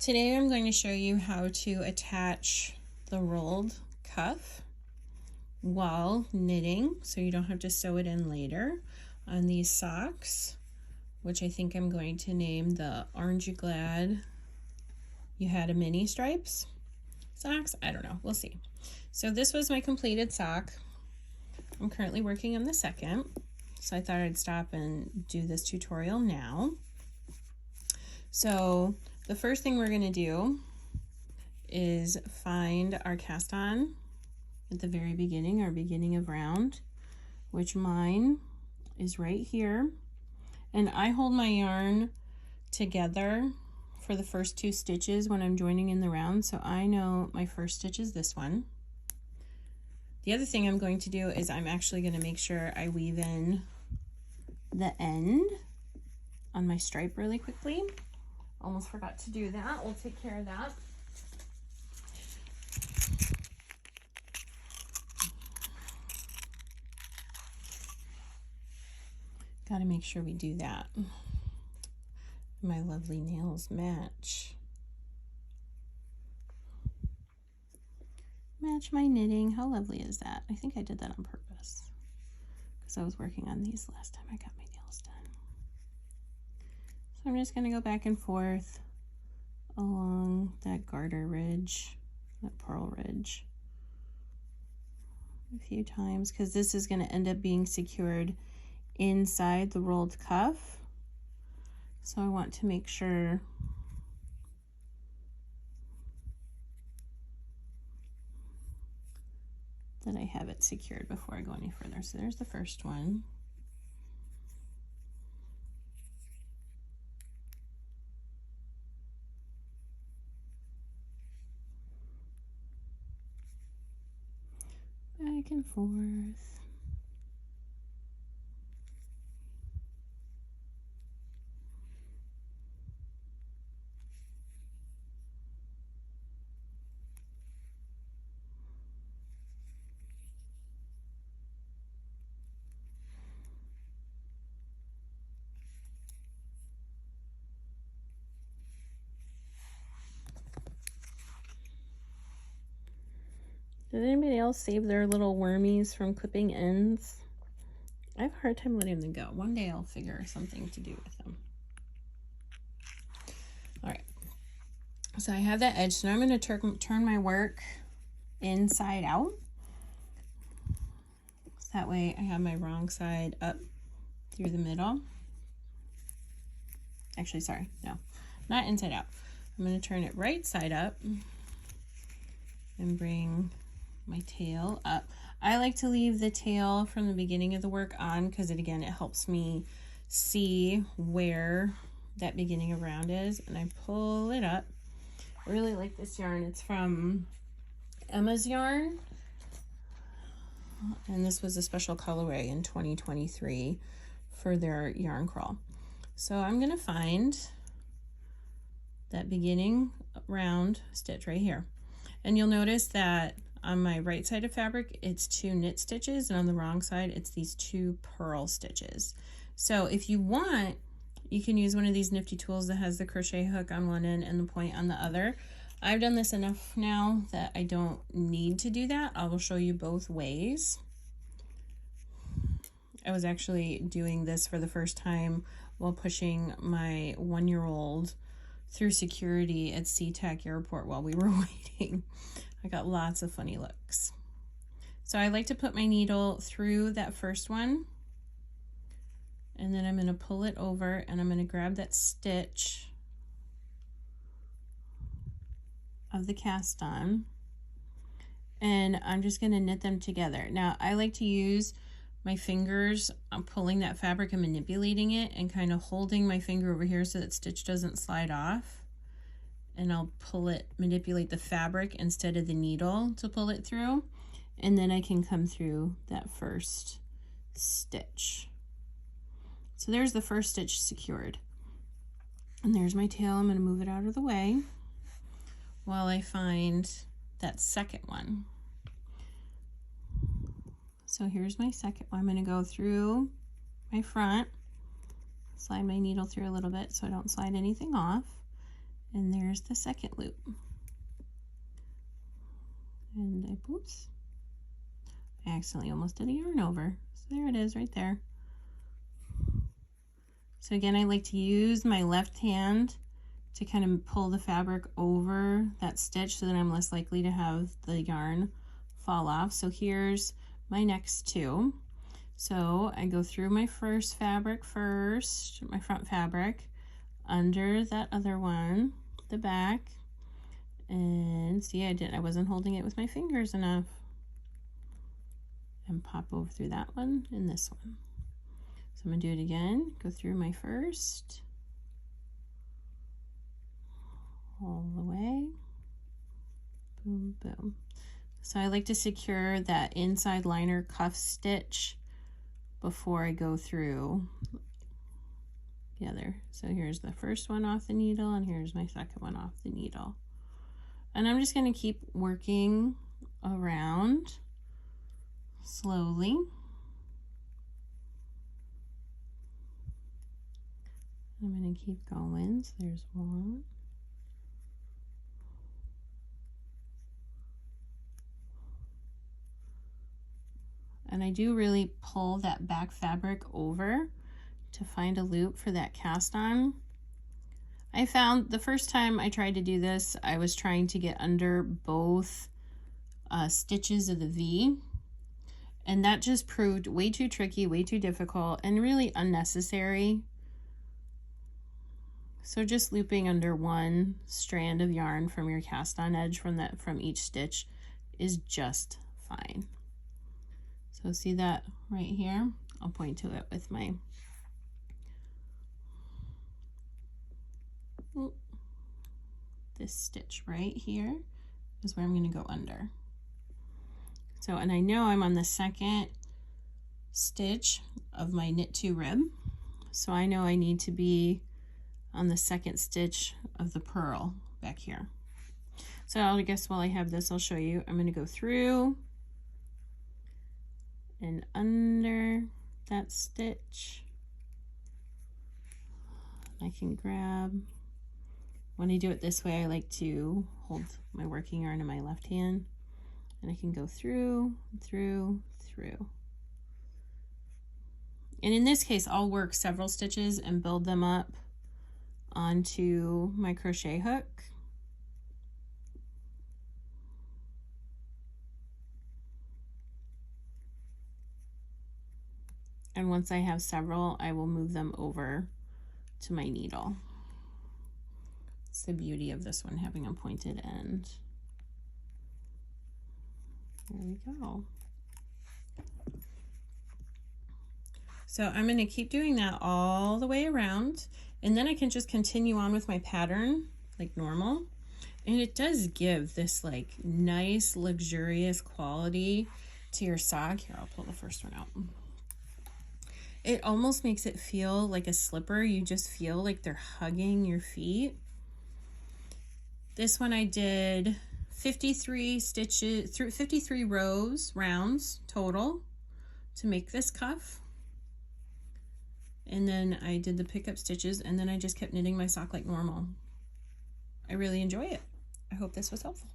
Today I'm going to show you how to attach the rolled cuff while knitting so you don't have to sew it in later on these socks, which I think I'm going to name the Aren't You Glad You Had a Mini Stripes socks. I don't know, we'll see. So this was my completed sock. I'm currently working on the second, so I thought I'd stop and do this tutorial now. So the first thing we're going to do is find our cast on at the very beginning, our beginning of round, which mine is right here. And I hold my yarn together for the first 2 stitches when I'm joining in the round, so I know my first stitch is this one. The other thing I'm going to do is I'm actually going to make sure I weave in the end on my stripe really quickly. Almost forgot to do that. We'll take care of that. Got to make sure we do that. My lovely nails match. Match my knitting. How lovely is that? I think I did that on purpose because I was working on these last time I got my nails done. So I'm just going to go back and forth along that garter ridge, that purl ridge, a few times because this is going to end up being secured inside the rolled cuff. So I want to make sure that I have it secured before I go any further. So there's the first one. Back and forth. Did anybody else save their little wormies from clipping ends? I have a hard time letting them go. One day I'll figure something to do with them. All right. So I have that edge. So now I'm going to turn my work inside out. So that way I have my wrong side up through the middle. Actually, sorry. No, not inside out. I'm going to turn it right side up and bring my tail up. I like to leave the tail from the beginning of the work on because it helps me see where that beginning of round is, and I pull it up. I really like this yarn. It's from Emma's Yarn, and this was a special colorway in 2023 for their yarn crawl. So I'm going to find that beginning round stitch right here, and you'll notice that on my right side of fabric it's 2 knit stitches, and on the wrong side it's these 2 purl stitches. So if you want, you can use one of these nifty tools that has the crochet hook on one end and the point on the other. I've done this enough now that I don't need to do that. I will show you both ways. I was actually doing this for the first time while pushing my 1-year-old through security at SeaTac Airport while we were waiting. I got lots of funny looks. So I like to put my needle through that first one, and then I'm going to pull it over, and I'm going to grab that stitch of the cast on, and I'm just going to knit them together. Now I like to use my fingers. I'm pulling that fabric and manipulating it and kind of holding my finger over here so that stitch doesn't slide off. And I'll pull it, manipulate the fabric instead of the needle to pull it through. And then I can come through that first stitch. So there's the first stitch secured. And there's my tail. I'm going to move it out of the way while I find that second one. So here's my second one. I'm going to go through my front, slide my needle through a little bit so I don't slide anything off. And there's the second loop. And oops, I accidentally almost did a yarn over. So there it is right there. So again, I like to use my left hand to kind of pull the fabric over that stitch so that I'm less likely to have the yarn fall off. So here's my next two. So I go through my first fabric first, my front fabric, under that other one, the back, and see, I wasn't holding it with my fingers enough. And pop over through that one and this one. So I'm gonna do it again, go through my first, all the way, boom, boom. So I like to secure that inside liner cuff stitch before I go through the other. So here's the first one off the needle, and here's my second one off the needle. And I'm just going to keep working around slowly. I'm going to keep going. So there's one. And I do really pull that back fabric over to find a loop for that cast on. I found the first time I tried to do this, I was trying to get under both stitches of the V, and that just proved way too tricky, way too difficult, and really unnecessary. So just looping under one strand of yarn from your cast on edge from each stitch is just fine. So see that right here? I'll point to it with my this stitch right here is where I'm going to go under. So, and I know I'm on the second stitch of my knit 2 rib, so I know I need to be on the second stitch of the purl back here. So I guess while I have this, I'll show you. I'm going to go through and under that stitch. I can grab, when I do it this way, I like to hold my working yarn in my left hand, and I can go through, through, through. And in this case, I'll work several stitches and build them up onto my crochet hook. And once I have several, I will move them over to my needle. It's the beauty of this one, having a pointed end. There we go. So I'm going to keep doing that all the way around, and then I can just continue on with my pattern like normal. And it does give this like nice luxurious quality to your sock. Here, I'll pull the first one out. It almost makes it feel like a slipper. You just feel like they're hugging your feet. This one I did 53 stitches through 53 rounds total to make this cuff. And then I did the pickup stitches, and then I just kept knitting my sock like normal. I really enjoy it. I hope this was helpful.